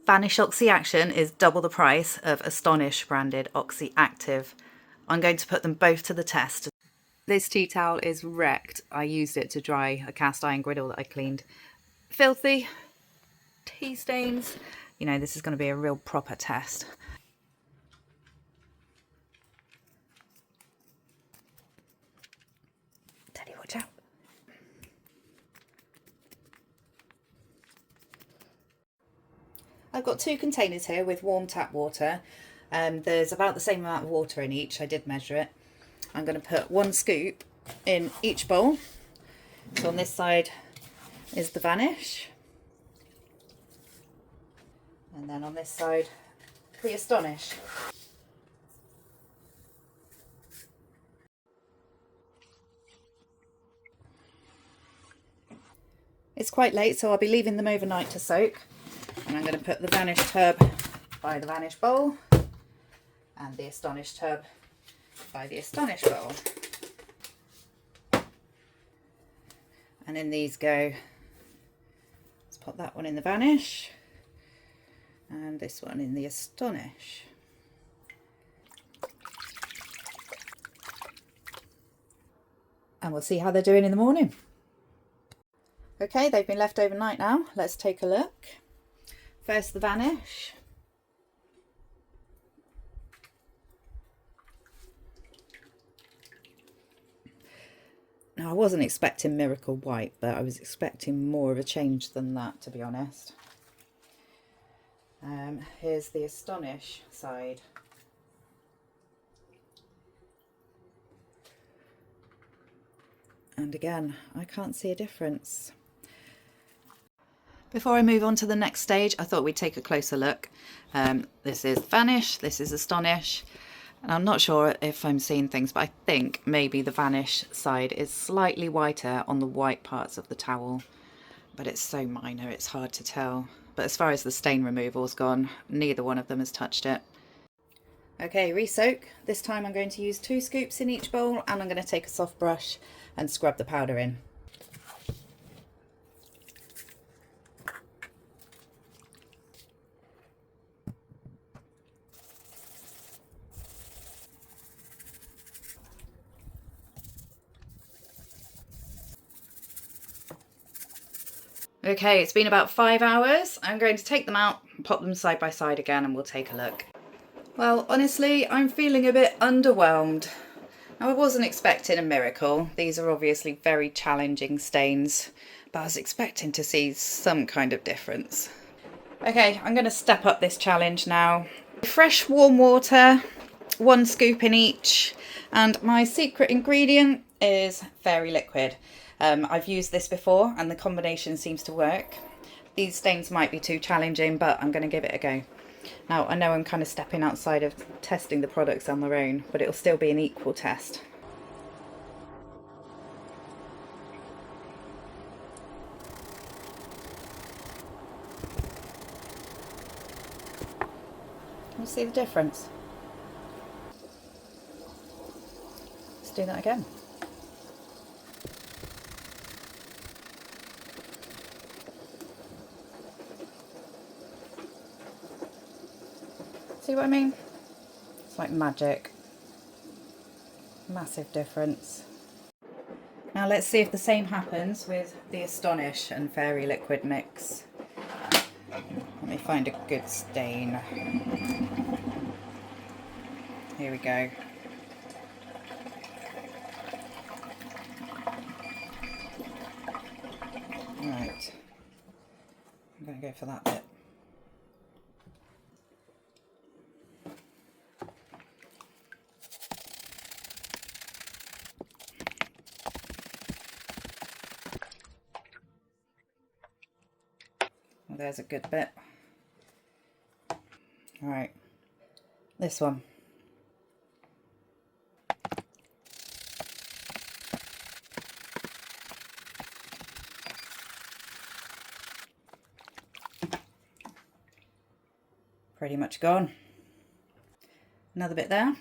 Vanish Oxy Action is double the price of Astonish branded Oxy Active. I'm going to put them both to the test. This tea towel is wrecked. I used it to dry a cast iron griddle that I cleaned. Filthy, tea stains. You know, this is going to be a real proper test. Teddy, watch out. I've got 2 containers here with warm tap water. There's about the same amount of water in each. I did measure it. I'm going to put 1 scoop in each bowl. So on this side is the Vanish. And then on this side, the Astonish. It's quite late, so I'll be leaving them overnight to soak. And I'm going to put the Vanish tub by the Vanish bowl and the Astonish tub by the Astonish bowl. And in these go. Let's pop that one in the Vanish and this one in the Astonish. And we'll see how they're doing in the morning. Okay, they've been left overnight now. Let's take a look. First the Vanish. Now I wasn't expecting Miracle White, but I was expecting more of a change than that, to be honest. Here's the Astonish side. And again, I can't see a difference. Before I move on to the next stage, I thought we'd take a closer look. This is Vanish, this is Astonish, and I'm not sure if I'm seeing things, but I think maybe the Vanish side is slightly whiter on the white parts of the towel, but it's so minor it's hard to tell. But as far as the stain removal's gone, neither one of them has touched it. Okay, re-soak. This time I'm going to use 2 scoops in each bowl, and I'm going to take a soft brush and scrub the powder in. Okay, it's been about 5 hours. I'm going to take them out, pop them side by side again, and we'll take a look. Well, honestly, I'm feeling a bit underwhelmed. Now, I wasn't expecting a miracle. These are obviously very challenging stains, but I was expecting to see some kind of difference. Okay, I'm going to step up this challenge now. Fresh warm water, 1 scoop in each, and my secret ingredient is Fairy Liquid. I've used this before and the combination seems to work. These stains might be too challenging, but I'm going to give it a go. Now, I know I'm kind of stepping outside of testing the products on their own, but it'll still be an equal test. Can you see the difference? Let's do that again. See what I mean? It's like magic. Massive difference. Now let's see if the same happens with the Astonish and Fairy Liquid mix. Let me find a good stain. Here we go. Right. I'm going to go for that bit. Well, there's a good bit. All right, this one. Pretty much gone. Another bit there.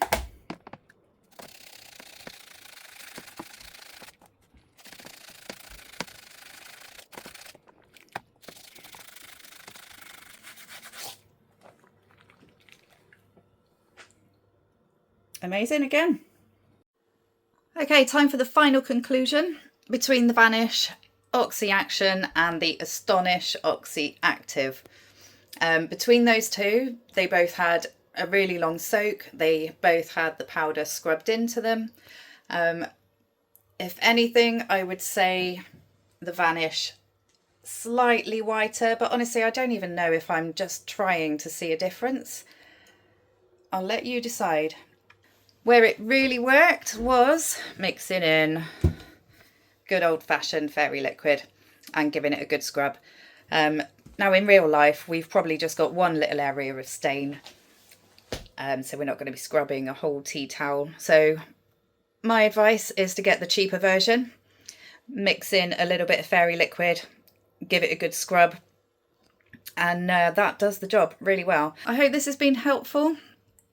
amazing again. Okay, time for the final conclusion between the Vanish Oxy Action and the Astonish Oxy Active. Between those two, they both had a really long soak. They both had the powder scrubbed into them. If anything, I would say the Vanish slightly whiter, but honestly, I don't even know if I'm just trying to see a difference. I'll let you decide. Where it really worked was mixing in good old-fashioned fairy liquid and giving it a good scrub. Now in real life, we've probably just got one little area of stain, so we're not going to be scrubbing a whole tea towel. So my advice is to get the cheaper version, mix in a little bit of fairy liquid, give it a good scrub, and that does the job really well. I hope this has been helpful.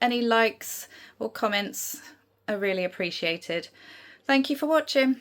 Any likes or comments are really appreciated. Thank you for watching.